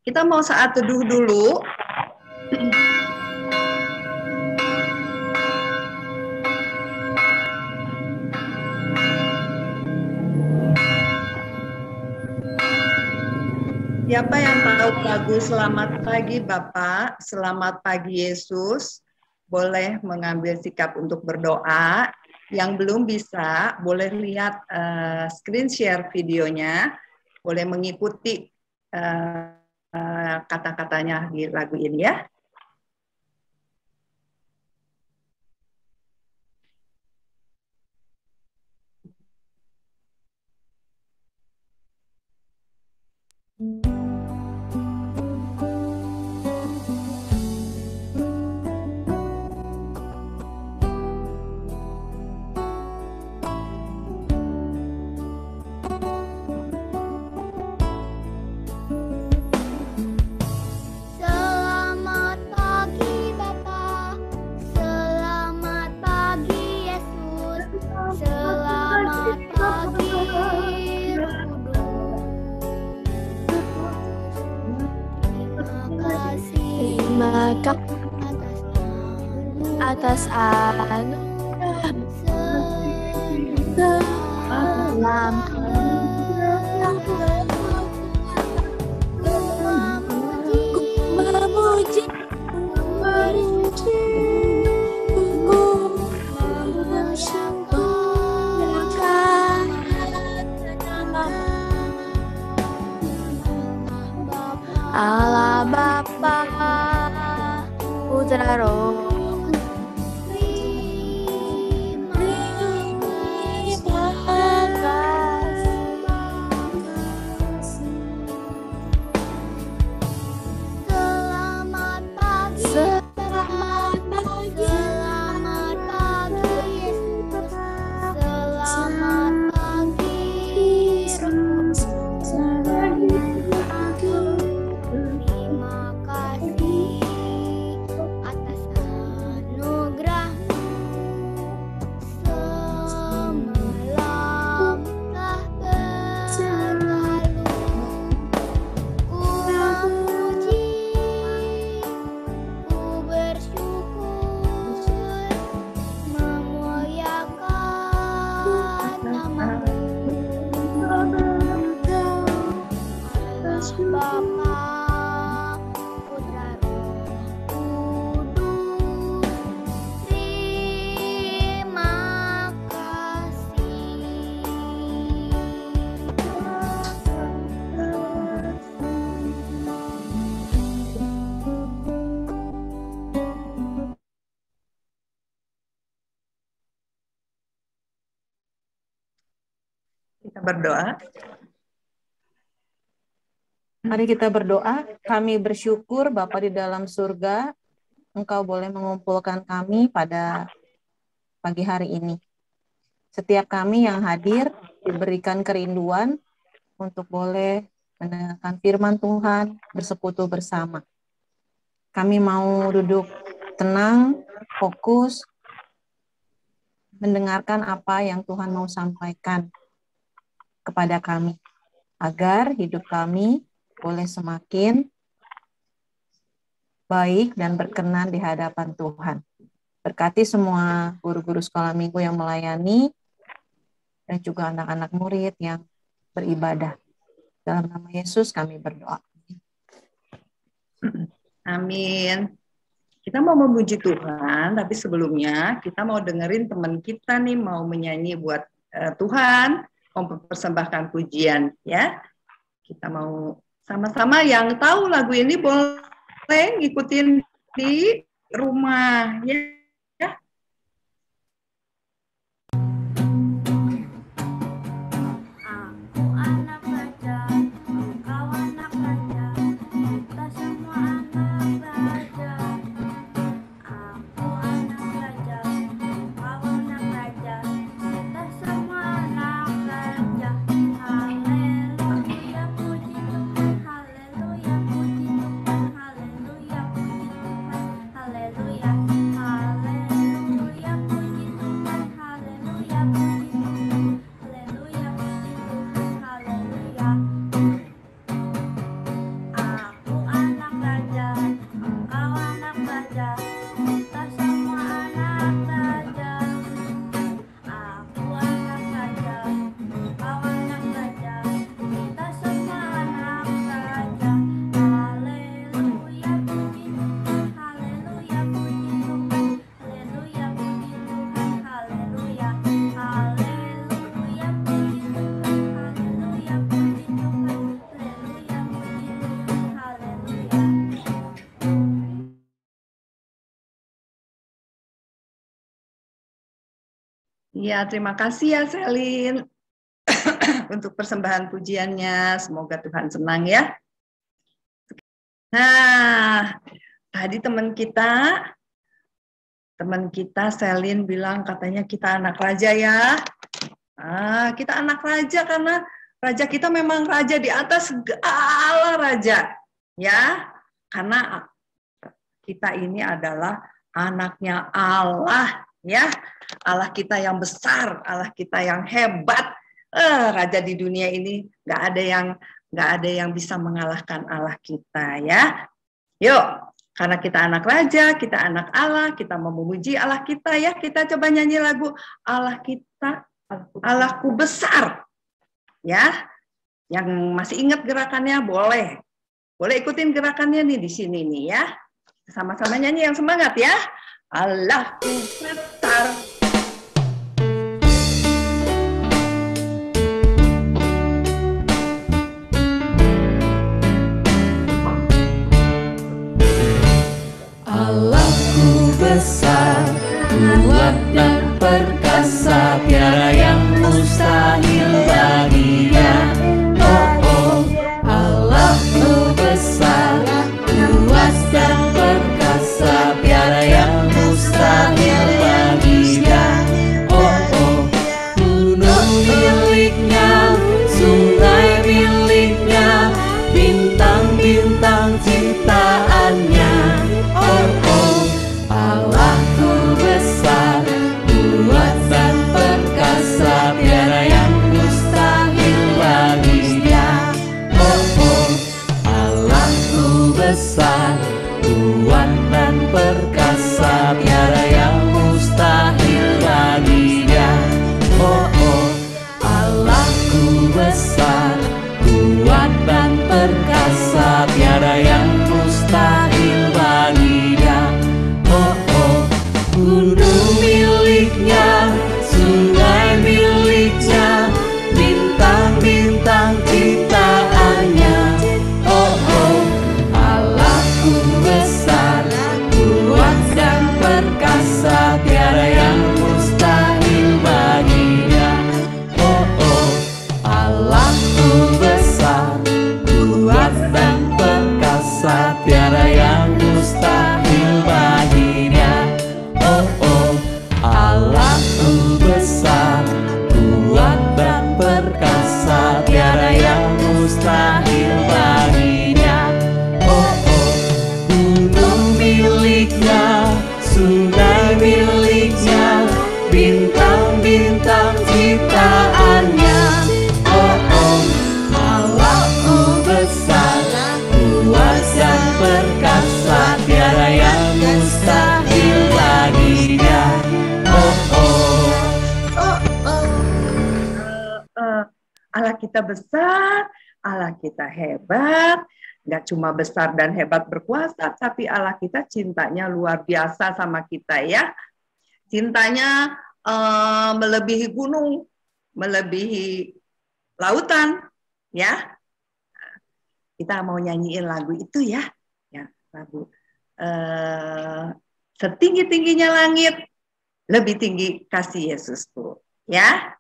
Kita mau saat teduh dulu. Siapa yang tahu lagu Selamat Pagi Bapak, Selamat Pagi Yesus, boleh mengambil sikap untuk berdoa. Yang belum bisa, boleh lihat screen share videonya, boleh mengikuti kata-katanya di lagu ini ya. Selamat pagi Bapa, selamat pagi Yesus, selamat pagi Roh Kudus. Terima kasih atas anugerah dalam memuji Allah Bapa, Putra Roh. Selamat pagi, selamat pagi, selamat pagi Yesus, selamat pagi Terima kasih atas anugerah-Mu, semalam telah berlalu. Ku memuji, ku bersyukur, memuliakan nama-Mu. Allah Bapa, Putra Roh Kudus, terima kasih. Kita berdoa. Mari kita berdoa. Kami bersyukur Bapa di dalam surga, Engkau boleh mengumpulkan kami pada pagi hari ini. Setiap kami yang hadir diberikan kerinduan untuk boleh mendengarkan firman Tuhan, bersekutu bersama. Kami mau duduk tenang, fokus, mendengarkan apa yang Tuhan mau sampaikan kepada kami, agar hidup kami boleh semakin baik dan berkenan di hadapan Tuhan. Berkati semua guru-guru sekolah minggu yang melayani, dan juga anak-anak murid yang beribadah. Dalam nama Yesus kami berdoa. Amin. Kita mau memuji Tuhan, tapi sebelumnya kita mau dengerin teman kita nih mau menyanyi buat Tuhan, mempersembahkan pujian ya. Kita mau sama-sama yang tahu lagu ini boleh ngikutin di rumah ya. Aku anak raja, engkau anak raja, kita semua anak raja. Aku anak raja, engkau anak raja, kita semua anak raja. Haleluya puji Tuhan, haleluya puji Tuhan, haleluya puji Tuhan, haleluya, haleluya. Iya, terima kasih ya Selin untuk persembahan pujiannya. Semoga Tuhan senang ya. Nah, tadi teman kita Selin bilang katanya kita anak raja ya. Kita anak raja karena raja kita memang raja di atas segala raja. Ya, karena kita ini adalah anaknya Allah, ya. Allah kita yang besar, Allah kita yang hebat. Raja di dunia ini nggak ada yang bisa mengalahkan Allah kita, ya. Yuk, karena kita anak raja, kita anak Allah, kita mau memuji Allah kita, ya. Kita coba nyanyi lagu Allah kita, Allahku besar, ya. Yang masih ingat gerakannya boleh ikutin gerakannya nih di sini nih, ya. Sama-sama nyanyi yang semangat ya. Allahku besar. Allahku besar, kuat dan perkasa, tiada yang mustahil baginya. Oh oh, Allahku besar, kuat dan perkasa, tiada yang mustahil baginya. Oh oh, gunung miliknya, sungai miliknya, bintang-bintang ciptaannya. Oh oh, Allahku besar, kuat dan perkasa, tiada yang mustahil baginya. Oh oh, Allahku besar, kuat dan perkasa, tiada yang mustahil baginya. Oh oh, Allahku besar, kuat dan perkasa, tiada yang mustahil baginya. Oh oh, gunung miliknya, sungai miliknya, bintang-bintang ciptaannya. Oh oh, Allahku besar, kuat dan perkasa, tiada yang mustahil baginya. Oh oh, Allahku besar, kuat dan perkasa, tiada yang mustahil baginya. Oh oh, Allahku besar, kuat dan perkasa, tiada yang mustahil baginya. Oh oh, gunung miliknya, sungai miliknya, bintang-bintang ciptaannya. Oh oh, Allahku besar, kuat dan perkasa, tiada yang mustahil baginya. Oh oh, Allah kita besar, Allah kita hebat. Nggak cuma besar dan hebat berkuasa, tapi Allah kita cintanya luar biasa sama kita, ya. Cintanya melebihi gunung, melebihi lautan, ya. Kita mau nyanyiin lagu itu, ya. Ya, lagu setinggi-tingginya langit, lebih tinggi kasih Yesusku, ya.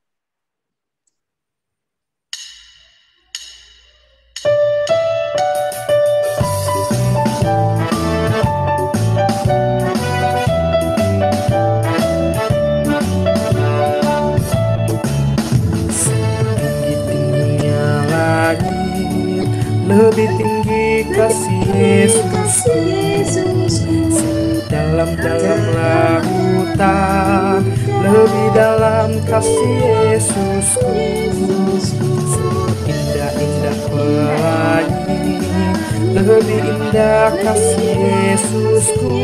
Setinggi-tingginya langit, lebih tinggi kasih Yesusku. Sedalam-dalam lautan, lebih dalam kasih Yesusku. Indah-indah pelangi, lebih indah kasih Yesusku.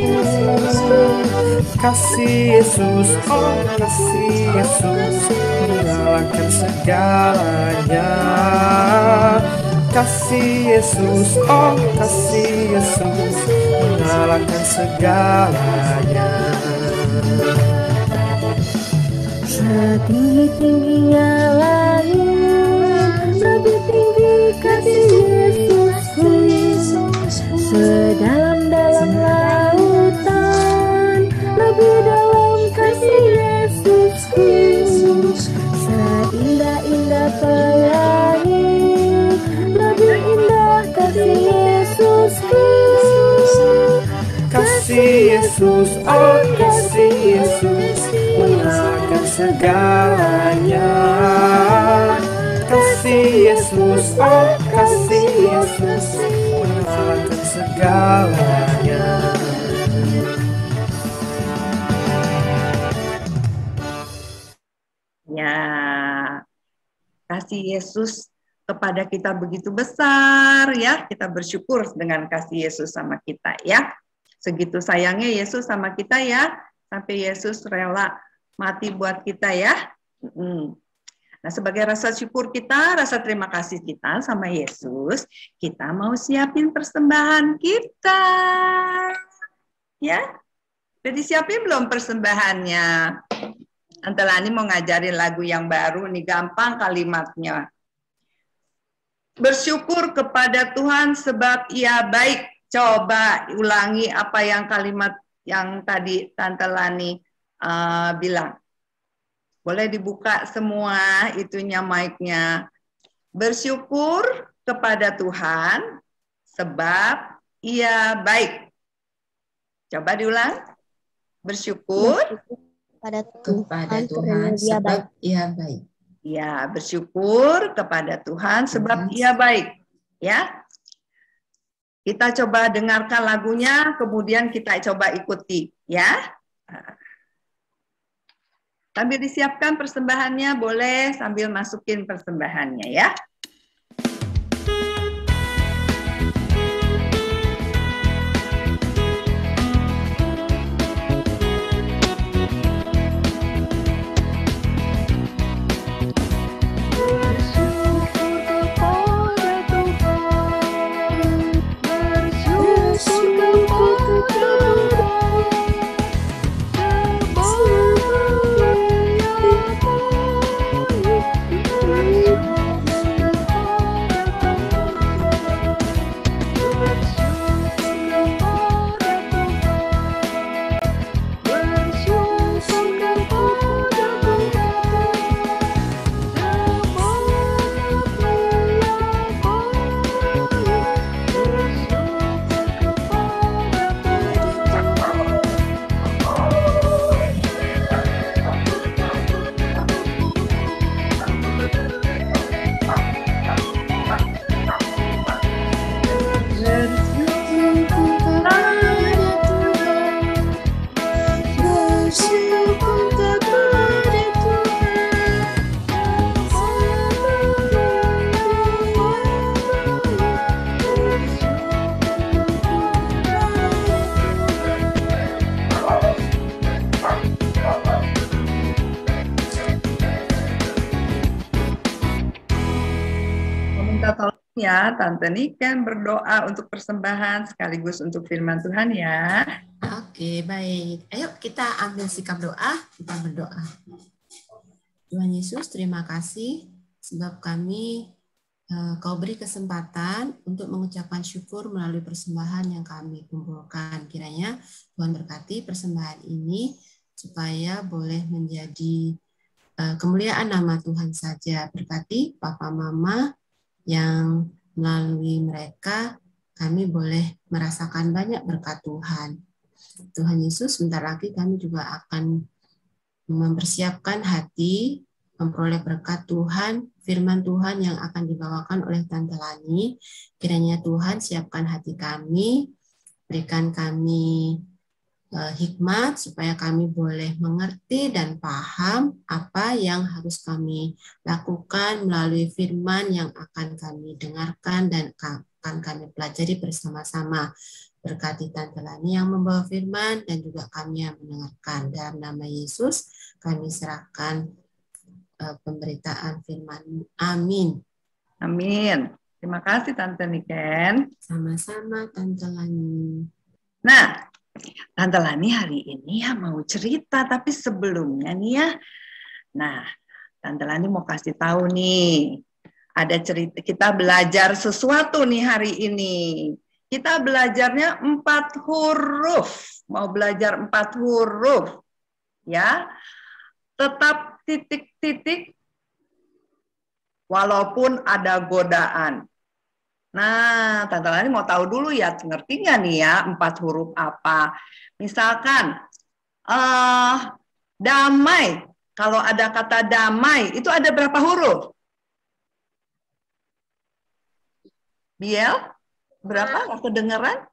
Kasih Yesus, oh kasih Yesus, mengalahkan segalanya. Kasih Yesus, oh kasih Yesus, mengalahkan segalanya. Setinggi-tingginya langit, lebih tinggi kasih Yesusku. Sedalam-dalam lautan, lebih dalam kasih Yesusku. Yesus, oh kasih Yesus mengalahkan segalanya. Kasih Yesus, oh kasih Yesus mengalahkan segalanya. Ya, kasih Yesus kepada kita begitu besar ya. Kita bersyukur dengan kasih Yesus sama kita ya. Segitu sayangnya Yesus sama kita ya. Sampai Yesus rela mati buat kita ya. Nah, sebagai rasa syukur kita, rasa terima kasih kita sama Yesus, kita mau siapin persembahan kita. Ya, udah disiapin belum persembahannya? Tante Lani mau ngajarin lagu yang baru nih, gampang kalimatnya. Bersyukur kepada Tuhan sebab Ia baik. Coba ulangi apa yang kalimat yang tadi Tante Lani bilang. Boleh dibuka semua itunya mic-nya. Bersyukur kepada Tuhan sebab Ia baik. Coba diulang. Bersyukur Kepada Tuhan sebab Ia baik. Ya, bersyukur kepada Tuhan sebab Ia baik. Ya. Kita coba dengarkan lagunya, kemudian kita coba ikuti, ya. Sambil disiapkan persembahannya, boleh sambil masukin persembahannya, ya. Ya, Tante Niken berdoa untuk persembahan sekaligus untuk firman Tuhan ya. Oke, baik. Ayo kita ambil sikap doa, kita berdoa. Tuhan Yesus, terima kasih sebab kami Kau beri kesempatan untuk mengucapkan syukur melalui persembahan yang kami kumpulkan. Kiranya Tuhan berkati persembahan ini supaya boleh menjadi kemuliaan nama Tuhan saja. Berkati Papa Mama yang melalui mereka kami boleh merasakan banyak berkat Tuhan. Tuhan Yesus, sebentar lagi kami juga akan mempersiapkan hati, memperoleh berkat Tuhan, firman Tuhan yang akan dibawakan oleh Tante Lani. Kiranya Tuhan siapkan hati kami, berikan kami hikmat supaya kami boleh mengerti dan paham apa yang harus kami lakukan melalui firman yang akan kami dengarkan dan akan kami pelajari bersama-sama. Berkati Tante Lani yang membawa firman dan juga kami yang mendengarkan. Dalam nama Yesus kami serahkan pemberitaan firman. Amin. Amin. Terima kasih Tante Niken. Sama-sama Tante Lani. Nah, Tante Lani hari ini ya mau cerita, tapi sebelumnya nih ya, nah Tante Lani mau kasih tahu nih, ada cerita, kita belajar sesuatu nih hari ini. Kita belajarnya 4 huruf, mau belajar 4 huruf, ya. Tetap titik-titik, walaupun ada godaan. Nah, Tante Lani mau tahu dulu ya, ngerti nggak nih ya 4 huruf apa? Misalkan, damai. Kalau ada kata damai, itu ada berapa huruf? Biel, berapa? Nggak kedengeran?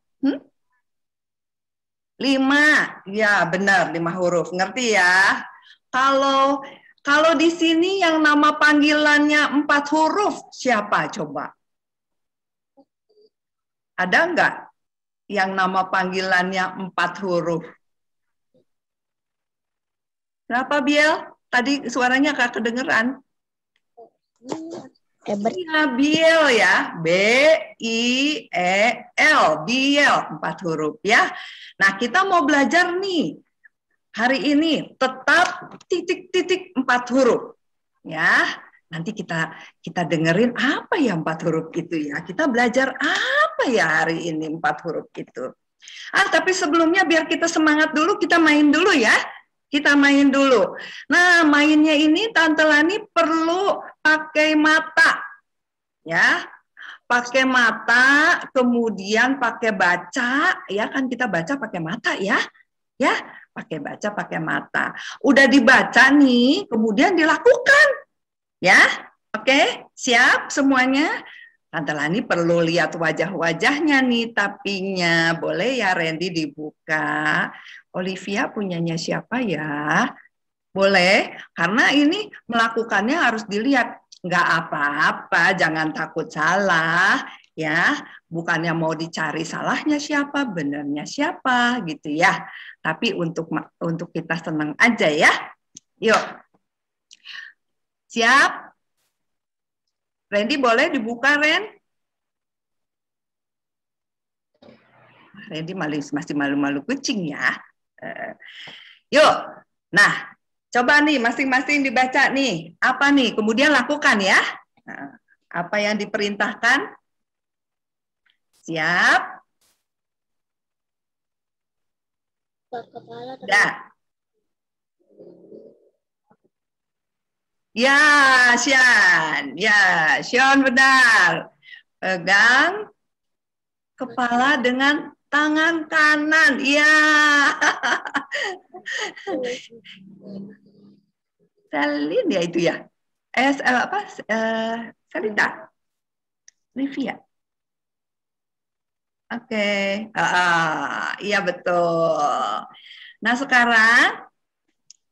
5, ya benar 5 huruf. Ngerti ya? Kalau di sini yang nama panggilannya 4 huruf, siapa coba? Ada nggak yang nama panggilannya 4 huruf? Berapa, Biel? Tadi suaranya nggak kedengeran. Ya, Biel ya. B-I-E-L. Biel, 4 huruf ya. Nah, kita mau belajar nih. Hari ini tetap titik-titik 4 huruf. Ya, nanti kita dengerin apa ya 4 huruf itu ya. Kita belajar apa ya hari ini 4 huruf itu. Tapi sebelumnya biar kita semangat dulu, kita main dulu ya. Kita main dulu. Nah, mainnya ini Tante Lani perlu pakai mata. Ya. Pakai mata, kemudian pakai baca, ya kan kita baca pakai mata ya. Ya, pakai baca pakai mata. Udah dibaca nih, kemudian dilakukan. Ya. Oke, siap semuanya? Tante Lani perlu lihat wajah-wajahnya nih tapinya. Boleh ya Randy dibuka? Olivia punyanya siapa ya? Boleh, karena ini melakukannya harus dilihat. Nggak apa-apa, jangan takut salah. Ya, bukannya mau dicari salahnya siapa, benernya siapa gitu ya. Tapi untuk kita senang aja ya. Yuk. Siap? Randy boleh dibuka, Ren? Randy masih malu-malu kucing ya. Yuk. Nah, coba nih masing-masing dibaca nih. Apa nih? Kemudian lakukan ya. Nah, apa yang diperintahkan? Siap? Udah. Ya, Sian. Ya, Sian benar. Pegang kepala dengan tangan kanan. Iya. Selin ya itu ya. Selita. Livia. Oke. Iya betul. Nah, sekarang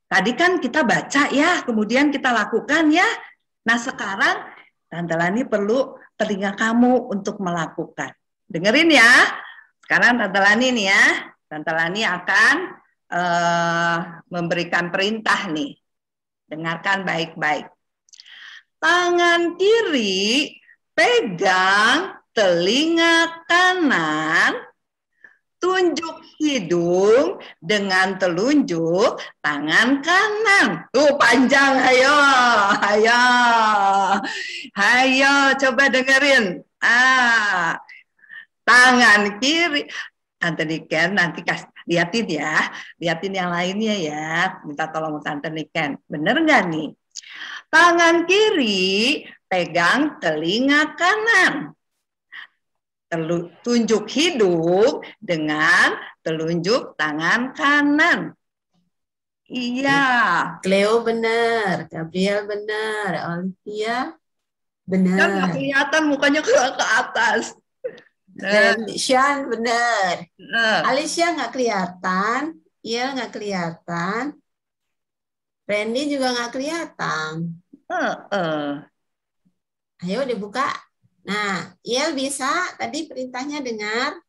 tadi kan kita baca ya, kemudian kita lakukan ya. Nah, sekarang Tante Lani perlu telinga kamu untuk melakukan. Dengerin ya. Sekarang Tante Lani nih ya. Tante Lani akan memberikan perintah nih. Dengarkan baik-baik. Tangan kiri pegang telinga kanan, tunjuk hidung dengan telunjuk tangan kanan. Tuh panjang, ayo, ayo, ayo, coba dengerin. Tangan kiri. Tante Niken nanti liatin ya, liatin yang lainnya ya. Minta tolong Tante Niken. Bener nggak nih? Tangan kiri pegang telinga kanan. Tunjuk hidung dengan telunjuk tangan kanan. Iya. Cleo benar, Gabriel benar, Olivia benar. Kan nggak kelihatan mukanya ke atas. Dan Sean benar. Alicia nggak kelihatan, Iel nggak kelihatan, Randy juga nggak kelihatan. Ayo dibuka. Nah, Iel bisa. Tadi perintahnya dengar.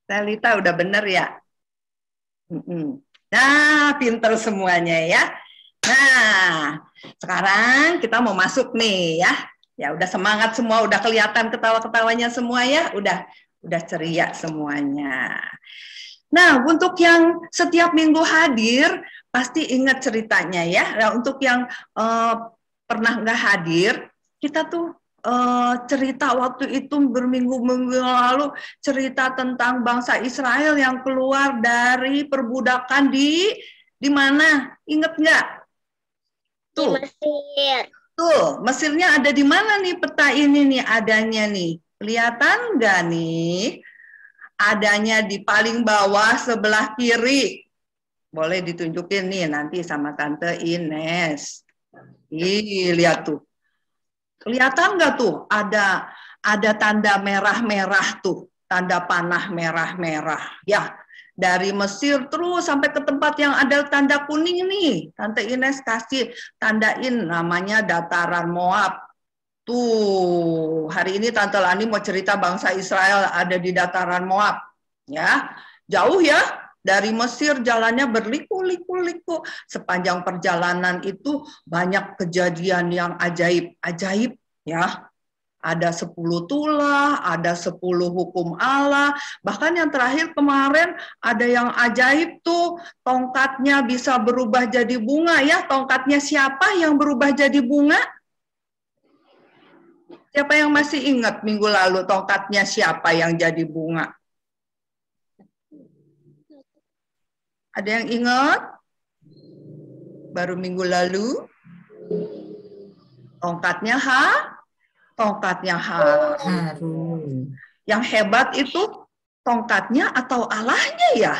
Selita udah bener ya. Nah, pinter semuanya ya. Nah, sekarang kita mau masuk nih ya. Ya udah semangat semua, udah kelihatan ketawa-ketawanya semua ya. Udah ceria semuanya. Nah, untuk yang setiap minggu hadir, pasti ingat ceritanya ya. Nah, untuk yang pernah nggak hadir, kita tuh cerita waktu itu berminggu-minggu lalu, cerita tentang bangsa Israel yang keluar dari perbudakan di mana? Ingat nggak? Tuh. Mesir. Tuh, Mesirnya ada di mana nih peta ini nih adanya nih? Kelihatan nggak nih? Adanya di paling bawah sebelah kiri. Boleh ditunjukin nih nanti sama Tante Ines. Ih, lihat tuh. Kelihatan nggak tuh? Ada tanda merah-merah tuh. Tanda panah merah-merah. Ya, dari Mesir terus sampai ke tempat yang ada tanda kuning nih. Tante Ines kasih tandain namanya dataran Moab. Tuh, hari ini Tante Lani mau cerita bangsa Israel ada di dataran Moab. Ya, jauh ya. Dari Mesir jalannya berliku-liku-liku. Sepanjang perjalanan itu banyak kejadian yang ajaib-ajaib ya. Ada 10 tulah, ada 10 hukum Allah. Bahkan yang terakhir kemarin ada yang ajaib tuh, tongkatnya bisa berubah jadi bunga ya. Tongkatnya siapa yang berubah jadi bunga? Siapa yang masih ingat minggu lalu tongkatnya siapa yang jadi bunga? Ada yang ingat? Baru minggu lalu? Tongkatnya Tongkatnya Harun. Yang hebat itu tongkatnya atau Allahnya ya?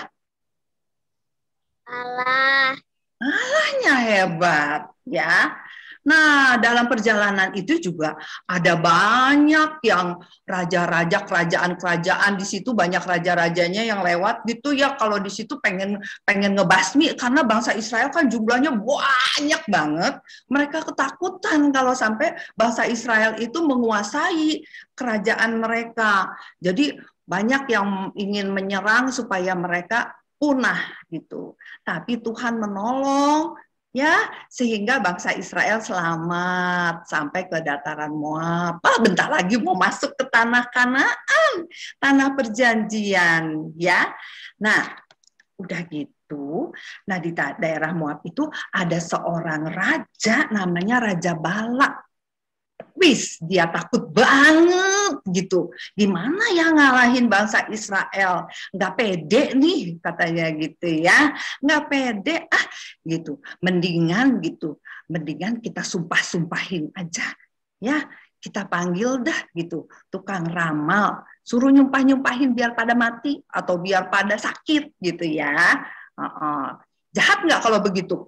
Allah. Allahnya hebat ya. Nah, dalam perjalanan itu juga ada banyak yang raja-raja, kerajaan-kerajaan di situ, banyak raja-rajanya yang lewat gitu ya. Kalau di situ pengen ngebasmi karena bangsa Israel kan jumlahnya banyak banget. Mereka ketakutan kalau sampai bangsa Israel itu menguasai kerajaan mereka. Jadi banyak yang ingin menyerang supaya mereka punah gitu. Tapi Tuhan menolong ya, sehingga bangsa Israel selamat sampai ke dataran Moab. Bentar lagi mau masuk ke tanah Kanaan, tanah perjanjian ya. Nah, udah gitu. Nah, di daerah Moab itu ada seorang raja namanya Raja Balak. Wis, dia takut banget gitu. Gimana ya ngalahin bangsa Israel? Nggak pede nih katanya gitu ya. Nggak pede gitu. Mendingan kita sumpah-sumpahin aja. Ya, kita panggil dah gitu. Tukang ramal. Suruh nyumpah-nyumpahin biar pada mati atau biar pada sakit gitu ya. Jahat nggak kalau begitu?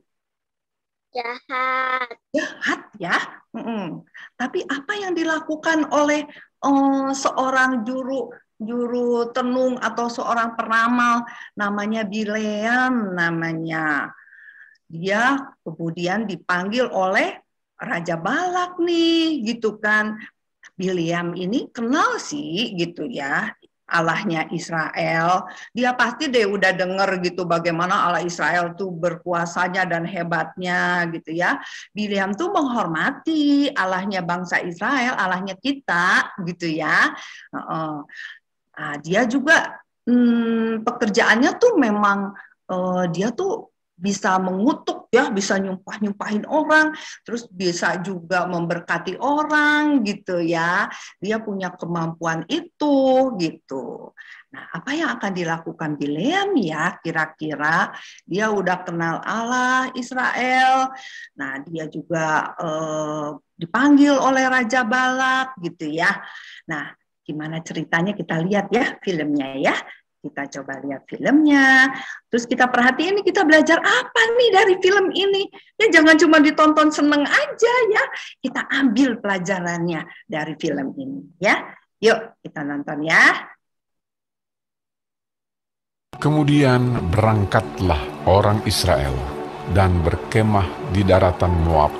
Jahat ya. Tapi apa yang dilakukan oleh seorang juru tenung atau seorang peramal namanya Bileam namanya. Dia kemudian dipanggil oleh Raja Balak nih gitu kan. Bileam ini kenal sih gitu ya. Allahnya Israel, dia pasti deh udah denger gitu bagaimana Allah Israel tuh berkuasanya dan hebatnya gitu ya. Bileam tuh menghormati Allahnya bangsa Israel, Allahnya kita gitu ya. Dia juga pekerjaannya tuh memang dia tuh bisa mengutuk ya, bisa nyumpahin orang, terus bisa juga memberkati orang gitu ya. Dia punya kemampuan itu gitu. Nah, apa yang akan dilakukan Bileam ya kira-kira? Dia udah kenal Allah Israel. Nah, dia juga dipanggil oleh Raja Balak gitu ya. Nah, gimana ceritanya kita lihat ya filmnya ya. Kita coba lihat filmnya, terus kita perhatiin nih, kita belajar apa nih dari film ini. Ya jangan cuma ditonton seneng aja ya, kita ambil pelajarannya dari film ini ya. Yuk kita nonton ya. Kemudian berangkatlah orang Israel dan berkemah di daratan Moab,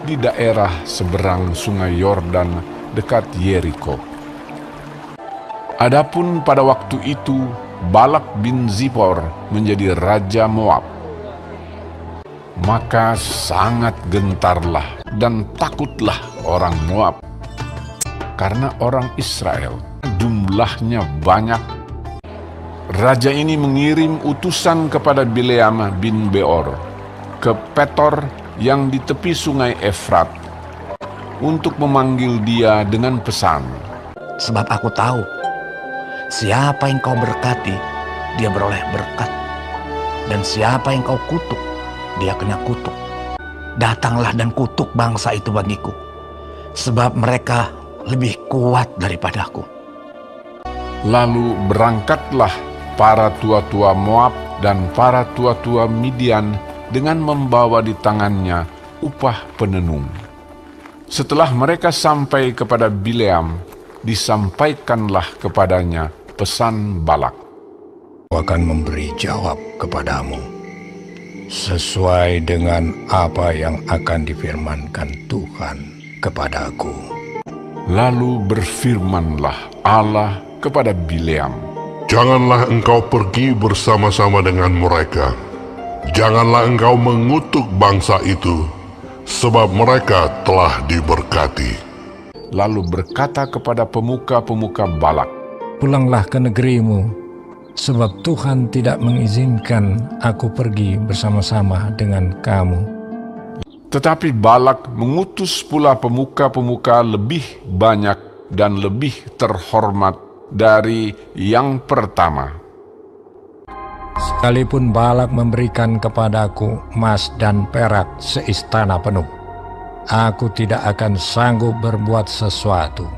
di daerah seberang sungai Yordan dekat Yeriko. Adapun pada waktu itu Balak bin Zipor menjadi raja Moab. Maka sangat gentarlah dan takutlah orang Moab, karena orang Israel jumlahnya banyak. Raja ini mengirim utusan kepada Bileam bin Beor ke Petor yang di tepi sungai Efrat untuk memanggil dia dengan pesan, sebab aku tahu siapa yang kau berkati, dia beroleh berkat. Dan siapa yang kau kutuk, dia kena kutuk. datanglah dan kutuk bangsa itu bagiku, sebab mereka lebih kuat daripadaku. Lalu berangkatlah para tua-tua Moab dan para tua-tua Midian dengan membawa di tangannya upah penenung. Setelah mereka sampai kepada Bileam, disampaikanlah kepadanya pesan Balak. Aku akan memberi jawab kepadamu sesuai dengan apa yang akan difirmankan Tuhan kepadaku. Lalu berfirmanlah Allah kepada Bileam, janganlah engkau pergi bersama-sama dengan mereka. Janganlah engkau mengutuk bangsa itu, sebab mereka telah diberkati. Lalu berkata kepada pemuka-pemuka Balak, pulanglah ke negerimu, sebab Tuhan tidak mengizinkan aku pergi bersama-sama dengan kamu. Tetapi Balak mengutus pula pemuka-pemuka lebih banyak dan lebih terhormat dari yang pertama. Sekalipun Balak memberikan kepadaku emas dan perak seistana penuh, aku tidak akan sanggup berbuat sesuatu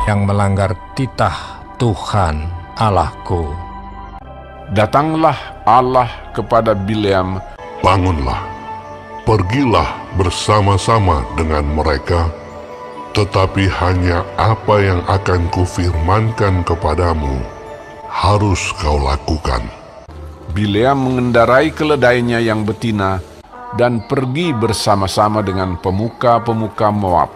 yang melanggar titah Tuhan Allahku. Datanglah Allah kepada Bileam, bangunlah, pergilah bersama-sama dengan mereka, tetapi hanya apa yang akan kufirmankan kepadamu harus kau lakukan. Bileam mengendarai keledainya yang betina dan pergi bersama-sama dengan pemuka-pemuka Moab.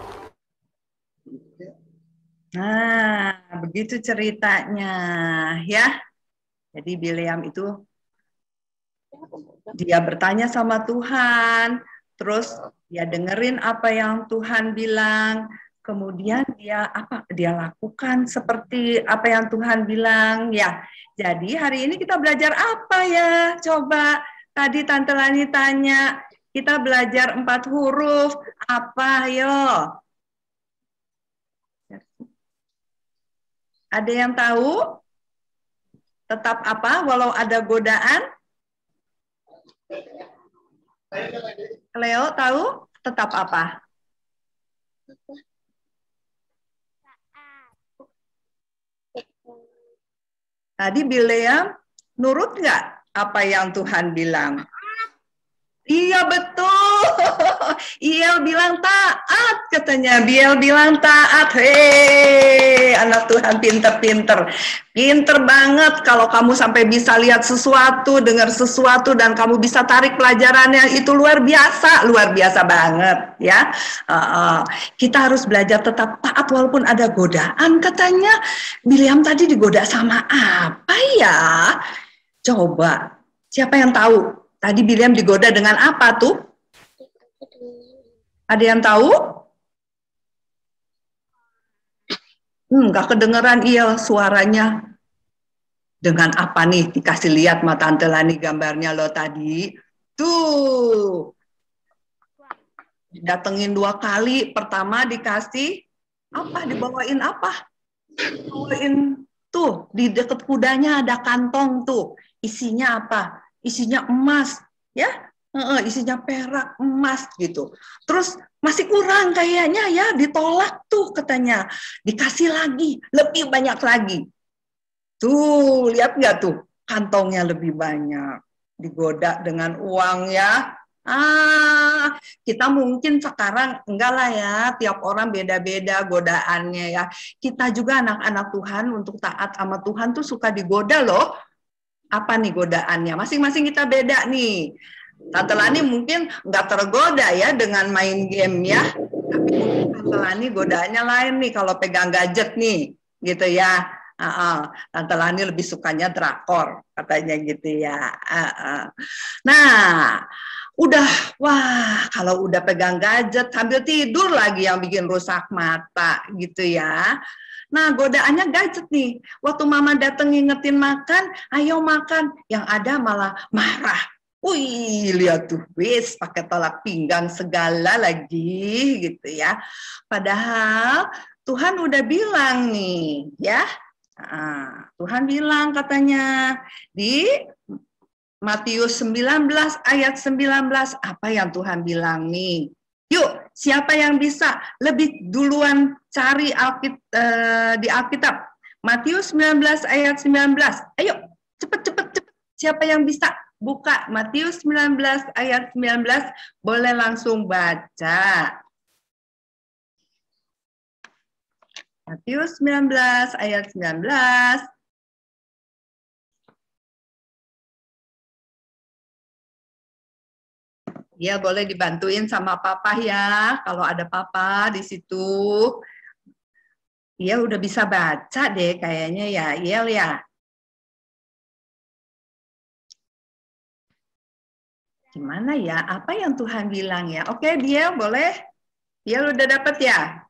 Nah, begitu ceritanya ya. Jadi Bileam itu dia bertanya sama Tuhan, terus dia dengerin apa yang Tuhan bilang, kemudian dia lakukan seperti apa yang Tuhan bilang ya. Jadi hari ini kita belajar apa ya? Coba tadi Tante Lani tanya, kita belajar 4 huruf apa yo? Ada yang tahu? Tetap apa walau ada godaan? Leo tahu? Tetap apa? Tadi Bileam nurut nggak apa yang Tuhan bilang? Iya betul. Iel bilang taat katanya. Biel bilang taat. Hei, anak Tuhan pinter-pinter. Pinter banget kalau kamu sampai bisa lihat sesuatu, dengar sesuatu, dan kamu bisa tarik pelajarannya. Itu luar biasa banget ya. Kita harus belajar tetap taat walaupun ada godaan katanya. Bileam tadi digoda sama apa ya? Coba, siapa yang tahu? Tadi Bileam digoda dengan apa tuh? Ada yang tahu? Nggak kedengeran iya suaranya. Dengan apa nih? Dikasih lihat sama Tante Lani gambarnya lo tadi. Tuh. Datengin 2 kali. Pertama dikasih apa? Dibawain apa? Dibawain tuh. Di deket kudanya ada kantong tuh. Isinya apa? Isinya emas, ya, isinya perak, emas gitu. Terus masih kurang kayaknya ya, ditolak tuh katanya, dikasih lagi, lebih banyak lagi. Tuh, lihat nggak tuh, kantongnya lebih banyak, digoda dengan uang ya. Kita mungkin sekarang enggak lah ya, tiap orang beda-beda godaannya ya. Kita juga anak-anak Tuhan untuk taat sama Tuhan tuh suka digoda loh. Apa nih godaannya? Masing-masing kita beda nih. Tante Lani mungkin nggak tergoda ya dengan main game ya. Tapi mungkin Tante Lani godaannya lain nih kalau pegang gadget nih, gitu ya. Tante Lani lebih sukanya drakor, katanya gitu ya. Nah, kalau udah pegang gadget sambil tidur lagi yang bikin rusak mata, gitu ya. Nah, godaannya gadget nih. Waktu mama dateng ngingetin makan, ayo makan. Yang ada malah marah. Wih, lihat tuh, wis pakai tolak pinggang segala lagi gitu ya. Padahal Tuhan udah bilang nih, ya. Tuhan bilang katanya di Matius 19 ayat 19. Apa yang Tuhan bilang nih? Yuk, siapa yang bisa lebih duluan cari di Alkitab? Matius 19 ayat 19. Ayo, cepet. Siapa yang bisa buka Matius 19 ayat 19? Boleh langsung baca. Matius 19 ayat 19. Ya, boleh dibantuin sama papa ya. Kalau ada papa di situ. Ya, udah bisa baca deh kayaknya ya, Yel ya. Gimana ya? Apa yang Tuhan bilang ya? Oke, dia boleh? Dia udah dapat ya?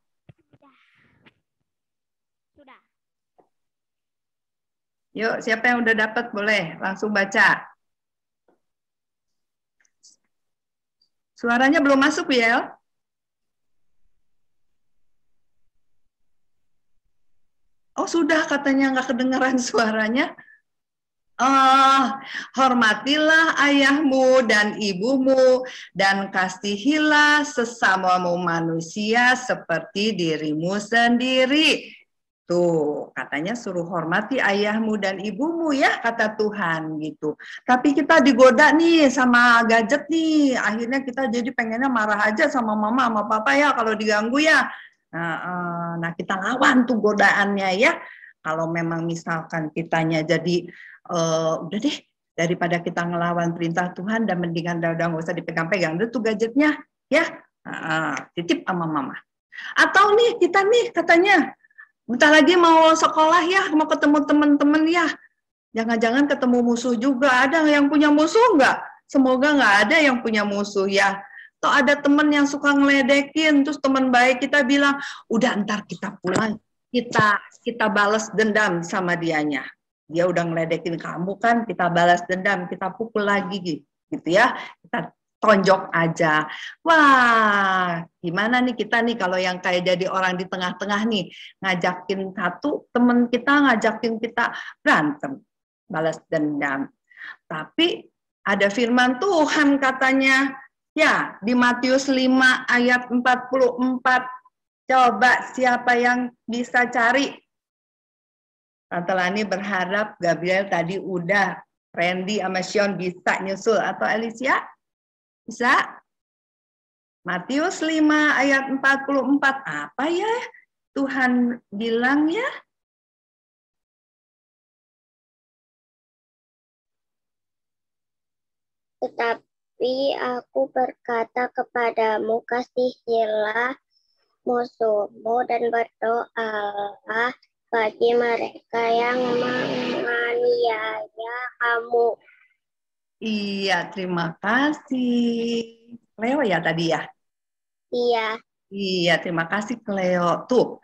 Sudah. Yuk, siapa yang udah dapat boleh langsung baca. Suaranya belum masuk, Yel? Oh, sudah katanya nggak kedengaran suaranya. Hormatilah ayahmu dan ibumu, dan kasihilah sesamamu manusia seperti dirimu sendiri. Tuh, katanya suruh hormati ayahmu dan ibumu ya, kata Tuhan gitu. Tapi kita digoda nih sama gadget nih, akhirnya kita jadi pengennya marah aja sama mama, sama papa ya kalau diganggu ya. Nah, kita lawan tuh godaannya ya. Kalau memang misalkan kitanya jadi udah deh, daripada kita ngelawan perintah Tuhan, dan mendingan udah nggak usah dipegang-pegang deh tuh gadgetnya ya, titip sama mama. Atau nih kita nih katanya bentar lagi mau sekolah ya, mau ketemu teman-teman ya, jangan-jangan ketemu musuh juga. Ada yang punya musuh nggak? Semoga nggak ada yang punya musuh ya. Atau ada teman yang suka ngeledekin, terus teman baik kita bilang, udah ntar kita pulang, kita balas dendam sama dianya. Dia udah ngeledekin kamu kan, kita balas dendam, kita pukul lagi gitu ya, kita tonjok aja. Wah, gimana nih kita nih kalau yang kayak jadi orang di tengah-tengah nih, ngajakin satu teman kita, ngajakin kita berantem, balas dendam. Tapi ada firman Tuhan katanya, ya di Matius 5 ayat 44. Coba siapa yang bisa cari? Tante Lani berharap Gabriel tadi udah, Randy sama Sean bisa nyusul, atau Alicia? Bisa? Matius 5 ayat 44. Apa ya Tuhan bilang ya? Tetapi aku berkata kepadamu, kasihilah musuhmu dan berdoalah bagi mereka yang menganiaya kamu. Iya, terima kasih. Cleo ya tadi ya? Iya. Iya, terima kasih Cleo. Tuh,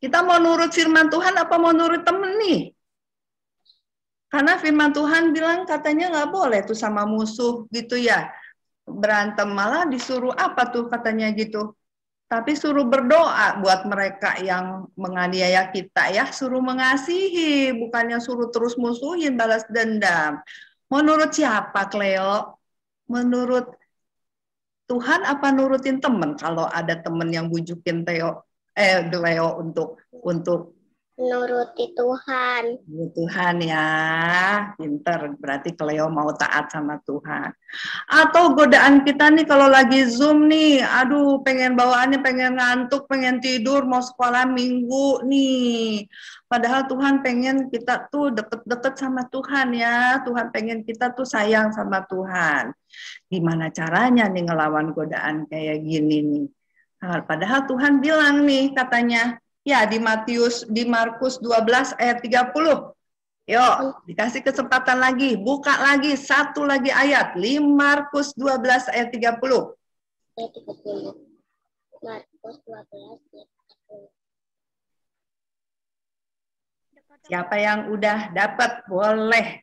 kita mau nurut firman Tuhan apa mau nurut temen nih? Karena firman Tuhan bilang katanya nggak boleh tuh sama musuh gitu ya. Berantem, malah disuruh apa tuh katanya gitu. Tapi suruh berdoa buat mereka yang menganiaya kita ya. Suruh mengasihi, bukannya suruh terus musuhin, balas dendam. Menurut siapa, Cleo? Menurut Tuhan apa nurutin temen? Kalau ada temen yang bujukin Cleo untuk Nuruti Tuhan. Tuhan ya, pinter. Berarti Cleo mau taat sama Tuhan. Atau godaan kita nih kalau lagi Zoom nih, aduh pengen bawaannya, pengen ngantuk, pengen tidur, mau sekolah minggu nih. Padahal Tuhan pengen kita tuh deket-deket sama Tuhan ya. Tuhan pengen kita tuh sayang sama Tuhan. Gimana caranya nih ngelawan godaan kayak gini nih? Nah, padahal Tuhan bilang nih katanya, ya di Markus 12 ayat 30. Yuk, dikasih kesempatan lagi, buka lagi satu lagi ayat, Markus 12 ayat 30. Ayat 30. Markus 12 ayat 30. Siapa yang udah dapat boleh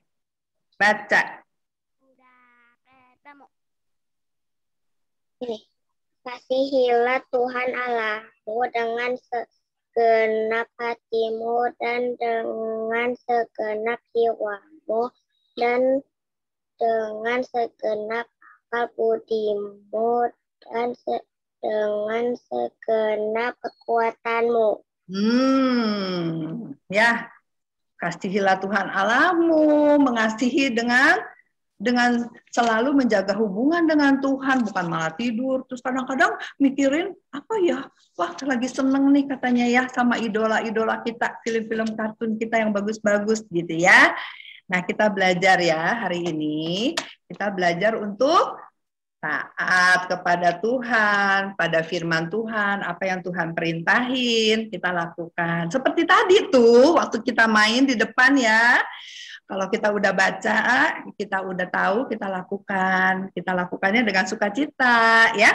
baca. Ini, kasihilah Tuhan Allahmu dengan segenap hatimu dan dengan segenap jiwamu dan dengan segenap akal budimu dan dengan segenap kekuatanmu. Ya, kasihilah Tuhan Allahmu, mengasihi dengan selalu menjaga hubungan dengan Tuhan, bukan malah tidur. Terus kadang-kadang mikirin, apa ya, wah lagi seneng nih katanya ya sama idola-idola kita, film-film kartun kita yang bagus-bagus gitu ya. Nah, kita belajar ya hari ini, kita belajar untuk taat kepada Tuhan, pada firman Tuhan, apa yang Tuhan perintahin, kita lakukan. Seperti tadi tuh, waktu kita main di depan ya, kalau kita udah baca, kita udah tahu, kita lakukan. Kita lakukannya dengan sukacita, ya.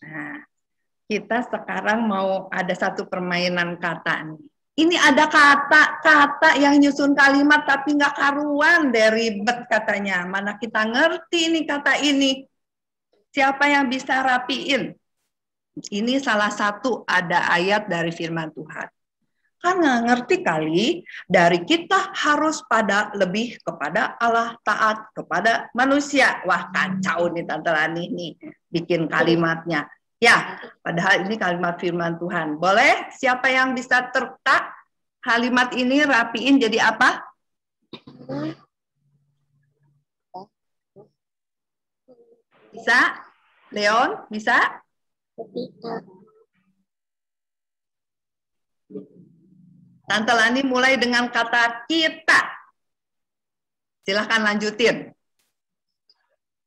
Nah, kita sekarang mau ada satu permainan kata nih. Ini ada kata-kata yang nyusun kalimat tapi nggak karuan deh, ribet katanya. Mana kita ngerti nih kata ini. Siapa yang bisa rapiin? Ini salah satu ada ayat dari firman Tuhan. Kan nggak ngerti kali, dari kita harus lebih kepada Allah, taat kepada manusia. Wah, kacau nih Tante Lani nih bikin kalimatnya. Ya, padahal ini kalimat firman Tuhan. Boleh? Siapa yang bisa tertak kalimat ini rapiin jadi apa? Bisa? Leon, bisa? Tante Lani mulai dengan kata kita. Silahkan lanjutin.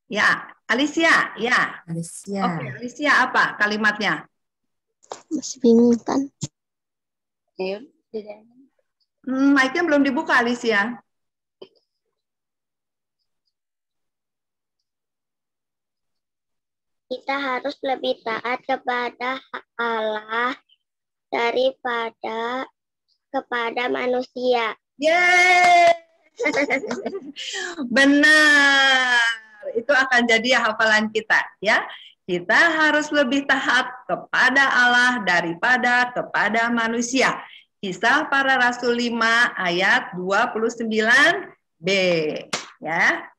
Ya, Alicia, ya. Alicia. Oke, Alicia apa kalimatnya? Masih bingung kan? Mic-nya belum dibuka, Alicia. Kita harus lebih taat kepada Allah daripada kepada manusia. Yeay! Benar. Itu akan jadi hafalan kita, ya. Kita harus lebih taat kepada Allah daripada kepada manusia. Kisah Para Rasul 5 ayat 29b, ya.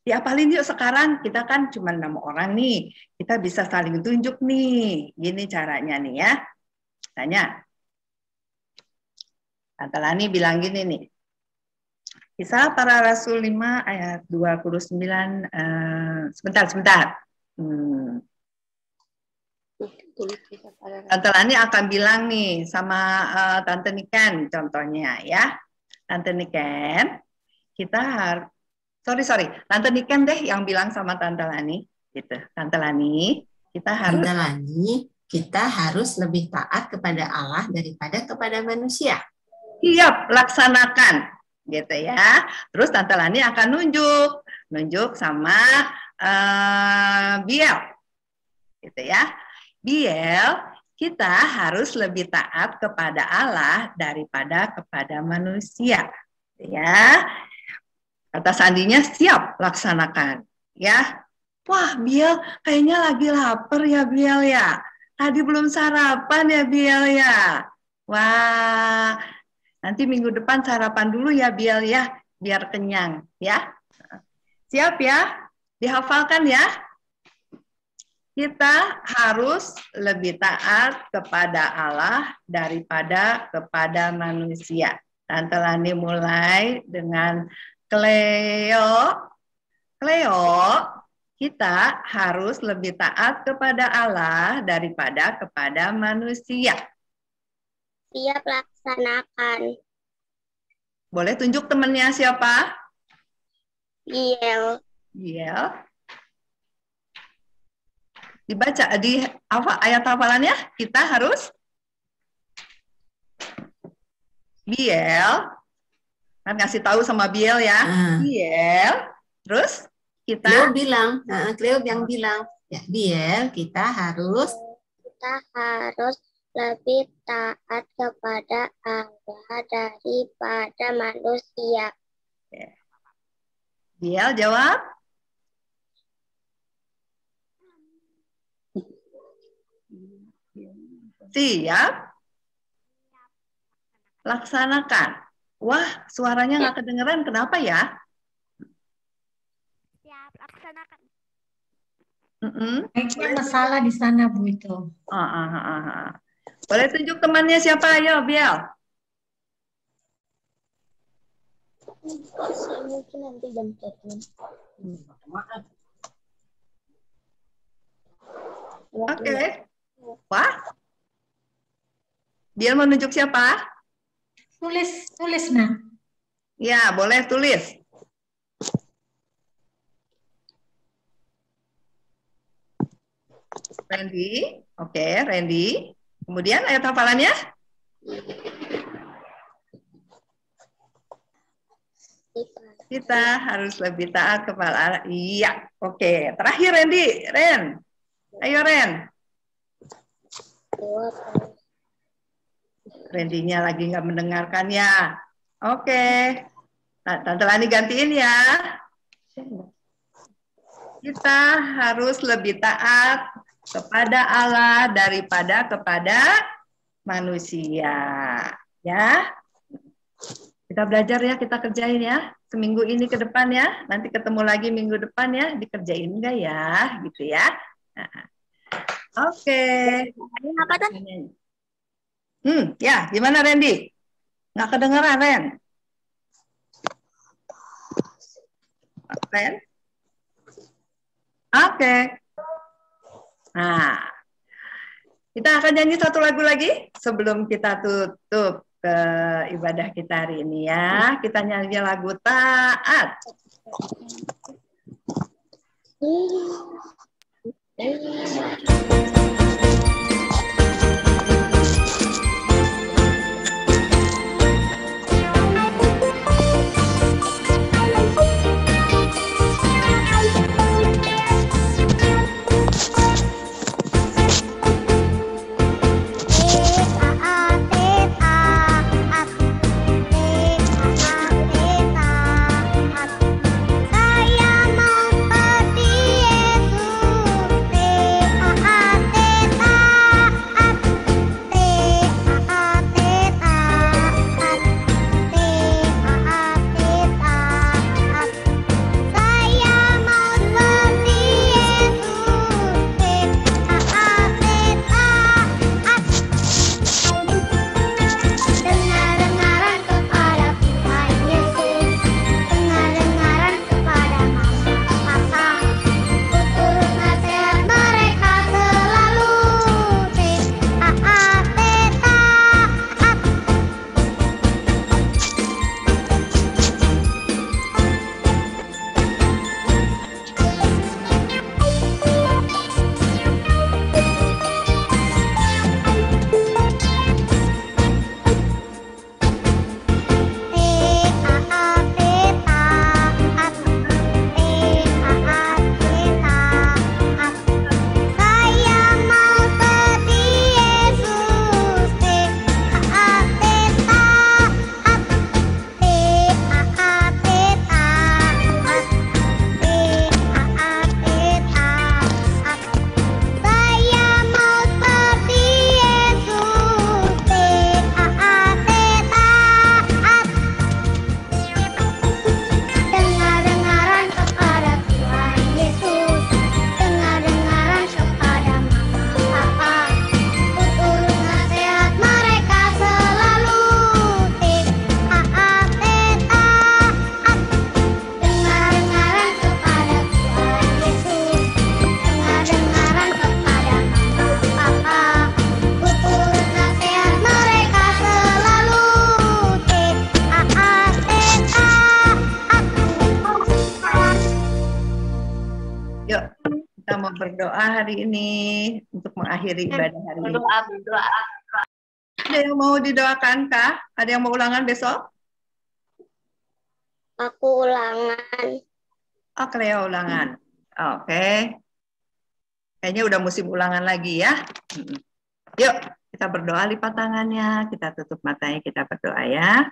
Diapalin yuk sekarang, kita kan cuma 6 orang nih. Kita bisa saling tunjuk nih. Gini caranya nih ya. Tanya. Tante Lani bilang gini nih. Kisah Para Rasul 5 ayat 29. Sebentar. Tante Lani akan bilang nih sama Tante Niken contohnya ya. Tante Niken, kita harus sorry, Tante Niken deh yang bilang sama Tante Lani gitu. Tante Lani, kita harus lebih taat kepada Allah daripada kepada manusia. Siap, laksanakan gitu ya. Terus Tante Lani akan nunjuk sama Biel gitu ya. Biel, kita harus lebih taat kepada Allah daripada kepada manusia ya. Kata sandinya siap, laksanakan ya. Wah, Biel kayaknya lagi lapar ya Biel ya. Tadi belum sarapan ya Biel ya. Wah, nanti minggu depan sarapan dulu ya Biel ya, biar kenyang ya. Siap ya? Dihafalkan ya. Kita harus lebih taat kepada Allah daripada kepada manusia. Tante Lani mulai dengan Cleo, kita harus lebih taat kepada Allah daripada kepada manusia. Siap, laksanakan. Boleh tunjuk temannya siapa? Biel. Dibaca di ayat hafalannya, kita harus Biel, kan ngasih tahu sama Biel ya. Biel, terus kita Cleo yang bilang, ya Biel, kita harus lebih taat kepada Allah daripada manusia. Biel jawab. Siap. Laksanakan. Wah, suaranya nggak kedengeran. Kenapa ya? Kayaknya masalah di sana, Bu, itu. Boleh tunjuk temannya siapa? Ayo, Biel. Mungkin nanti jam 1. Oke. Wah. Biel mau nunjuk siapa? Tulis, nah. Ya, boleh tulis. Randy. Oke, Randy. Kemudian ayat hafalannya? Kita harus lebih taat kepada Allah. Iya, oke. Terakhir Randy, Ren. Ayo Ren. Randy-nya lagi nggak mendengarkannya. Oke. Nah, Tante Lani gantiin ya. Kita harus lebih taat kepada Allah daripada kepada manusia. Ya. Kita belajar ya, kita kerjain ya. Seminggu ini ke depan ya. Nanti ketemu lagi minggu depan ya. Dikerjain enggak ya? Gitu ya. Nah. Oke. Apa tuh? Ya, gimana Randy? Nggak kedengeran, Ren? Ren? Oke. Nah, kita akan nyanyi satu lagu lagi sebelum kita tutup ke ibadah kita hari ini ya. Kita nyanyi lagu Taat. Berdoa hari ini untuk mengakhiri ibadah hari ini. Berdoa. Ada yang mau didoakan kah? Ada yang mau ulangan besok? Aku ulangan. Oh, Cleo ulangan. Oke. Kayaknya udah musim ulangan lagi ya. Yuk, kita berdoa, lipat tangannya, kita tutup matanya, kita berdoa ya.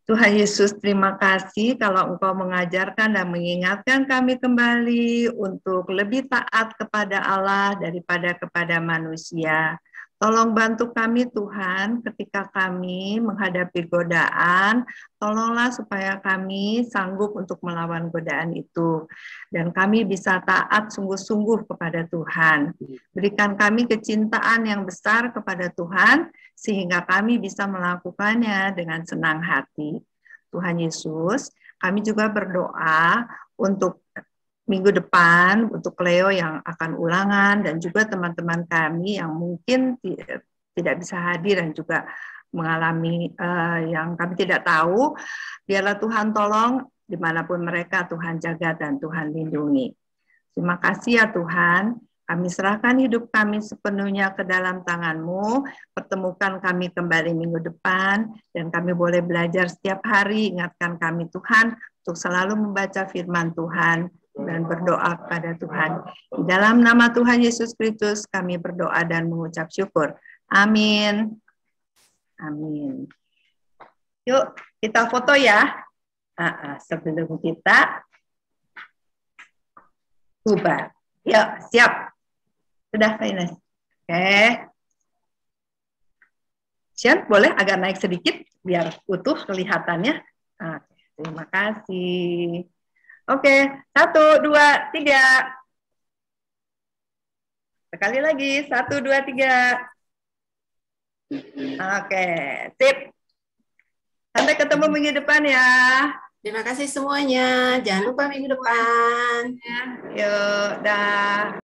Tuhan Yesus, terima kasih kalau Engkau mengajarkan dan mengingatkan kami kembali untuk lebih taat kepada Allah daripada kepada manusia. Tolong bantu kami Tuhan ketika kami menghadapi godaan, tolonglah supaya kami sanggup untuk melawan godaan itu. Dan kami bisa taat sungguh-sungguh kepada Tuhan. Berikan kami kecintaan yang besar kepada Tuhan, sehingga kami bisa melakukannya dengan senang hati. Tuhan Yesus, kami juga berdoa untuk minggu depan, untuk Leo yang akan ulangan, dan juga teman-teman kami yang mungkin tidak bisa hadir dan juga mengalami yang kami tidak tahu. Biarlah Tuhan tolong dimanapun mereka, Tuhan jaga dan Tuhan lindungi. Terima kasih ya Tuhan, kami serahkan hidup kami sepenuhnya ke dalam tangan-Mu, pertemukan kami kembali minggu depan, dan kami boleh belajar setiap hari, ingatkan kami Tuhan, untuk selalu membaca firman Tuhan, dan berdoa kepada Tuhan. Di dalam nama Tuhan Yesus Kristus kami berdoa dan mengucap syukur. Amin. Amin. Yuk kita foto ya. Sebelum kita bubar. Yuk siap. Sudah Kak Ines. Oke. Sian boleh agak naik sedikit biar utuh kelihatannya. Terima kasih. Oke, 1, 2, 3. Sekali lagi, 1, 2, 3. Oke, sip. Sampai ketemu minggu depan ya. Terima kasih semuanya. Jangan lupa minggu depan. Yuk, dah.